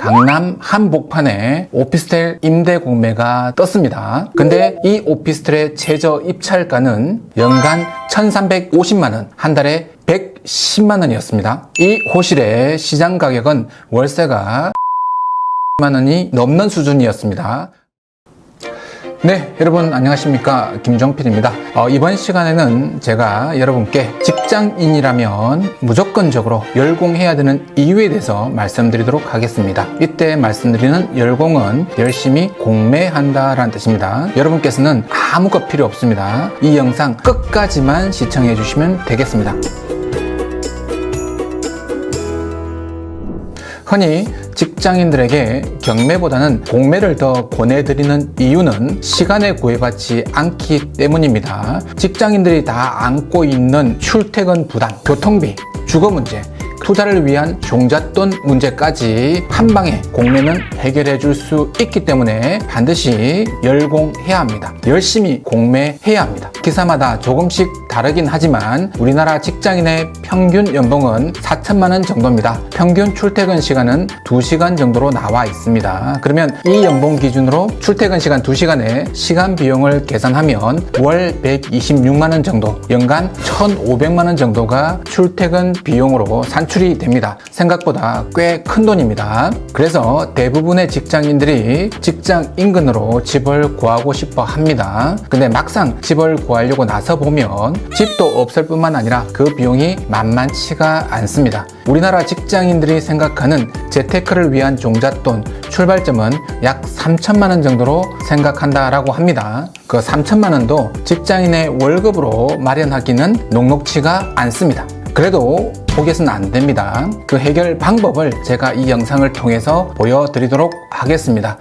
강남 한복판에 오피스텔 임대 공매가 떴습니다. 근데 이 오피스텔의 최저 입찰가는 연간 1,350만원, 한 달에 110만원이었습니다. 이 호실의 시장 가격은 월세가 만원이 넘는 수준이었습니다. 네, 여러분 안녕하십니까, 김종필입니다. 이번 시간에는 제가 여러분께 직장인이라면 무조건적으로 열공해야 되는 이유에 대해서 말씀드리도록 하겠습니다. 이때 말씀드리는 열공은 열심히 공매한다라는 뜻입니다. 여러분께서는 아무 것 필요 없습니다. 이 영상 끝까지만 시청해 주시면 되겠습니다. 흔히 직장인들에게 경매보다는 공매를 더 권해드리는 이유는 시간에 구애받지 않기 때문입니다. 직장인들이 다 안고 있는 출퇴근 부담, 교통비, 주거 문제, 투자를 위한 종잣돈 문제까지 한 방에 공매는 해결해 줄 수 있기 때문에 반드시 열공해야 합니다. 열심히 공매해야 합니다. 기사마다 조금씩 다르긴 하지만 우리나라 직장인의 평균 연봉은 4천만 원 정도입니다. 평균 출퇴근 시간은 2시간 정도로 나와 있습니다. 그러면 이 연봉 기준으로 출퇴근 시간 2시간에 시간 비용을 계산하면 월 126만 원 정도, 연간 1,500만 원 정도가 출퇴근 비용으로 산출이 됩니다. 생각보다 꽤 큰 돈입니다. 그래서 대부분의 직장인들이 직장 인근으로 집을 구하고 싶어 합니다. 근데 막상 집을 구하려고 나서 보면 집도 없을 뿐만 아니라 그 비용이 만만치가 않습니다. 우리나라 직장인들이 생각하는 재테크를 위한 종잣돈 출발점은 약 3천만 원 정도로 생각한다라고 합니다. 그 3천만 원도 직장인의 월급으로 마련하기는 녹록치가 않습니다. 그래도 포기해서는 안 됩니다. 그 해결 방법을 제가 이 영상을 통해서 보여드리도록 하겠습니다.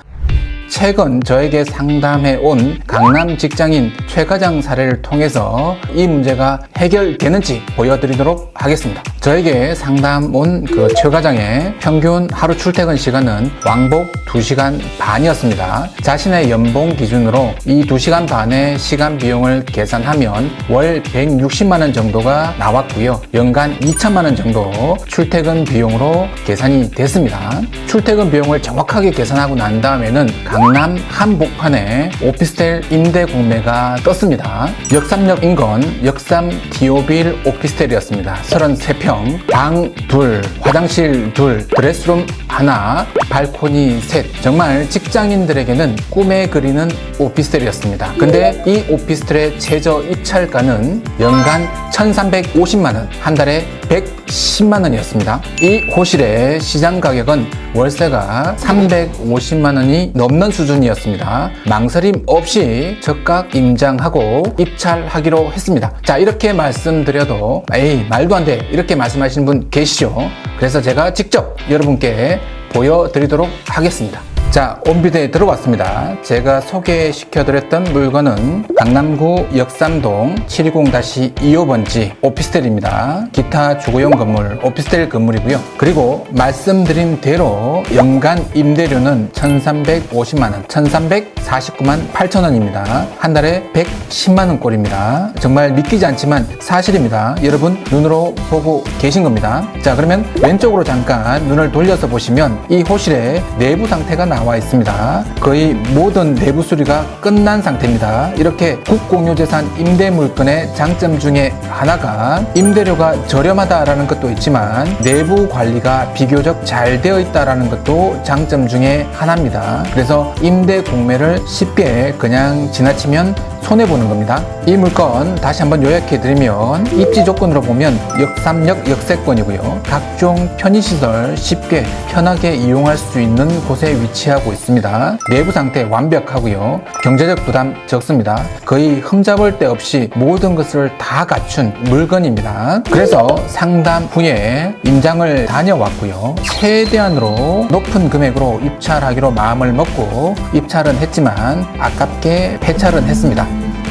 최근 저에게 상담해 온 강남 직장인 최 과장 사례를 통해서 이 문제가 해결되는지 보여드리도록 하겠습니다. 저에게 상담 온 그 최 과장의 평균 하루 출퇴근 시간은 왕복 2시간 반이었습니다. 자신의 연봉 기준으로 이 2시간 반의 시간 비용을 계산하면 월 160만 원 정도가 나왔고요. 연간 2천만 원 정도 출퇴근 비용으로 계산이 됐습니다. 출퇴근 비용을 정확하게 계산하고 난 다음에는 강남 한복판에 오피스텔 임대 공매가 떴습니다. 역삼역 인근 역삼 디오빌 오피스텔이었습니다. 33평, 방 둘, 화장실 둘, 드레스룸 하나, 발코니 셋. 정말 직장인들에게는 꿈에 그리는 오피스텔이었습니다. 근데 이 오피스텔의 최저 입찰가는 연간 1,350만 원, 한 달에 110만 원이었습니다. 이 호실의 시장 가격은 월세가 350만 원이 넘는 수준이었습니다. 망설임 없이 적각 임장하고 입찰하기로 했습니다. 자, 이렇게 말씀드려도 에이, 말도 안 돼, 이렇게 말씀하시는 분 계시죠? 그래서 제가 직접 여러분께 보여드리도록 하겠습니다. 자, 온비대에 들어왔습니다. 제가 소개시켜드렸던 물건은 강남구 역삼동 720-25번지 오피스텔입니다. 기타 주거용 건물, 오피스텔 건물이고요. 그리고 말씀드린 대로 연간 임대료는 1,350만원, 1,349만 8천원입니다. 한 달에 110만원 꼴입니다. 정말 믿기지 않지만 사실입니다. 여러분 눈으로 보고 계신 겁니다. 자, 그러면 왼쪽으로 잠깐 눈을 돌려서 보시면 이 호실의 내부 상태가 나와 있습니다. 거의 모든 내부 수리가 끝난 상태입니다. 이렇게 국공유재산 임대 물건의 장점 중에 하나가 임대료가 저렴하다라는 것도 있지만 내부 관리가 비교적 잘 되어 있다라는 것도 장점 중에 하나입니다. 그래서 임대 공매를 쉽게 그냥 지나치면 손해보는 겁니다. 이 물건 다시 한번 요약해드리면 입지 조건으로 보면 역삼역 역세권이고요. 각종 편의시설 쉽게 편하게 이용할 수 있는 곳에 위치하고 있습니다. 내부 상태 완벽하고요. 경제적 부담 적습니다. 거의 흠잡을 데 없이 모든 것을 다 갖춘 물건입니다. 그래서 상담 후에 임장을 다녀왔고요. 최대한으로 높은 금액으로 입찰하기로 마음을 먹고 입찰은 했지만 아깝게 폐찰은 했습니다.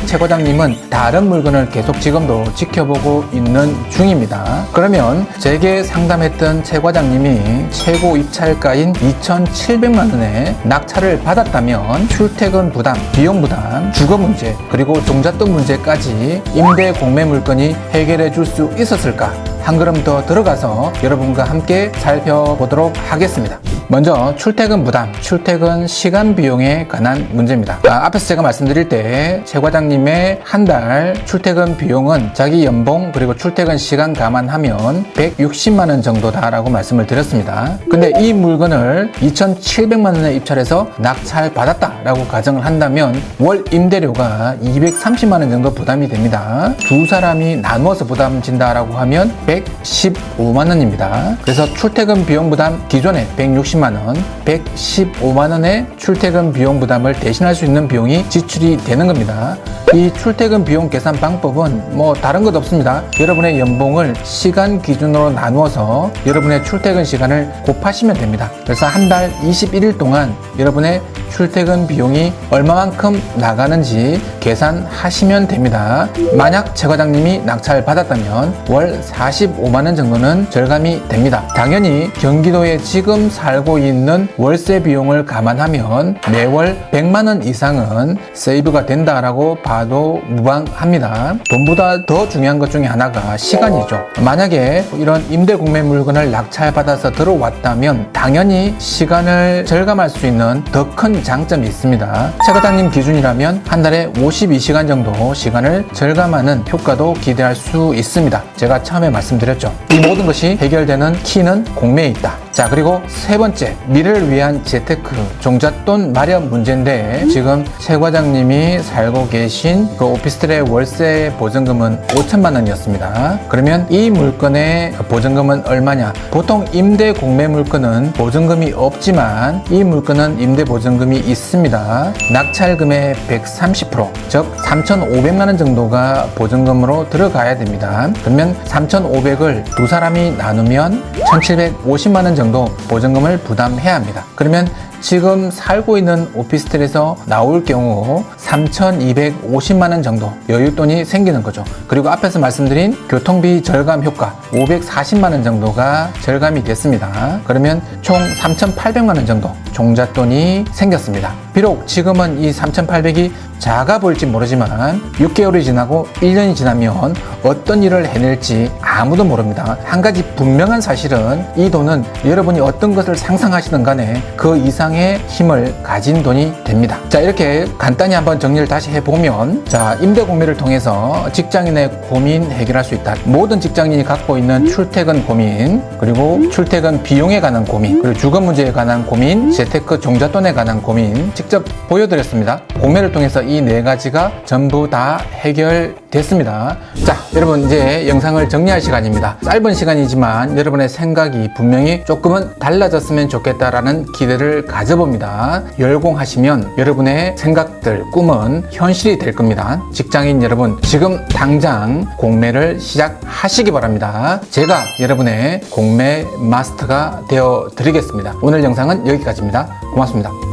최 과장님은 다른 물건을 계속 지금도 지켜보고 있는 중입니다. 그러면 제게 상담했던 최 과장님이 최고 입찰가인 2,700만 원의 낙찰을 받았다면 출퇴근 부담, 비용 부담, 주거 문제, 그리고 종잣돈 문제까지 임대 공매 물건이 해결해 줄 수 있었을까? 한 걸음 더 들어가서 여러분과 함께 살펴보도록 하겠습니다. 먼저 출퇴근 부담, 출퇴근 시간 비용에 관한 문제입니다. 앞에서 제가 말씀드릴 때 최 과장님의 한 달 출퇴근 비용은 자기 연봉 그리고 출퇴근 시간 감안하면 160만 원 정도다라고 말씀을 드렸습니다. 근데 이 물건을 2,700만 원에 입찰해서 낙찰 받았다라고 가정을 한다면 월 임대료가 230만 원 정도 부담이 됩니다. 두 사람이 나누어서 부담진다라고 하면 115만 원입니다. 그래서 출퇴근 비용 부담 기존에 160만 원, 115만 원의 출퇴근 비용 부담을 대신할 수 있는 비용이 지출이 되는 겁니다. 이 출퇴근 비용 계산 방법은 뭐 다른 것 없습니다. 여러분의 연봉을 시간 기준으로 나누어서 여러분의 출퇴근 시간을 곱하시면 됩니다. 그래서 한 달 21일 동안 여러분의 출퇴근 비용이 얼마만큼 나가는지 계산하시면 됩니다. 만약 최 과장님이 낙찰 받았다면 월 45만 원 정도는 절감이 됩니다. 당연히 경기도에 지금 살고 있는 월세 비용을 감안하면 매월 100만 원 이상은 세이브가 된다라고 봐도 무방합니다. 돈보다 더 중요한 것 중에 하나가 시간이죠. 만약에 이런 임대 공매 물건을 낙찰받아서 들어왔다면 당연히 시간을 절감할 수 있는 더 큰 장점이 있습니다. 최 과장님 기준이라면 한 달에 52시간 정도 시간을 절감하는 효과도 기대할 수 있습니다. 제가 처음에 말씀드렸죠. 이 모든 것이 해결되는 키는 공매에 있다. 자, 그리고 세 번째, 미래를 위한 재테크, 종잣돈 마련 문제인데 지금 최 과장님이 살고 계신 그 오피스텔의 월세 보증금은 5천만 원이었습니다. 그러면 이 물건의 보증금은 얼마냐? 보통 임대 공매 물건은 보증금이 없지만 이 물건은 임대 보증금이 있습니다. 낙찰금의 130%, 즉 3,500만 원 정도가 보증금으로 들어가야 됩니다. 그러면 3,500을 두 사람이 나누면 1,750만 원 정도 보증금을 부담해야 합니다. 그러면 지금 살고 있는 오피스텔에서 나올 경우 3,250만 원 정도 여윳돈이 생기는 거죠. 그리고 앞에서 말씀드린 교통비 절감 효과 540만 원 정도가 절감이 됐습니다. 그러면 총 3,800만 원 정도 종잣돈이 생겼습니다. 비록 지금은 이 3,800이 작아 보일지 모르지만 6개월이 지나고 1년이 지나면 어떤 일을 해낼지 아무도 모릅니다. 한 가지 분명한 사실은 이 돈은 여러분이 어떤 것을 상상하시든 간에 그 이상의 힘을 가진 돈이 됩니다. 자, 이렇게 간단히 한번 정리를 다시 해보면, 자, 임대 공매를 통해서 직장인의 고민 해결할 수 있다. 모든 직장인이 갖고 있는 출퇴근 고민, 그리고 출퇴근 비용에 관한 고민, 그리고 주거 문제에 관한 고민, 재테크 종잣돈에 관한 고민 직접 보여드렸습니다. 공매를 통해서 이 네 가지가 전부 다 해결됐습니다. 자, 여러분 이제 영상을 정리할 시간입니다. 짧은 시간이지만 여러분의 생각이 분명히 조금은 달라졌으면 좋겠다라는 기대를 가져봅니다. 열공하시면 여러분의 생각들, 꿈은 현실이 될 겁니다. 직장인 여러분, 지금 당장 공매를 시작하시기 바랍니다. 제가 여러분의 공매 마스터가 되어 드리겠습니다. 오늘 영상은 여기까지입니다. 고맙습니다.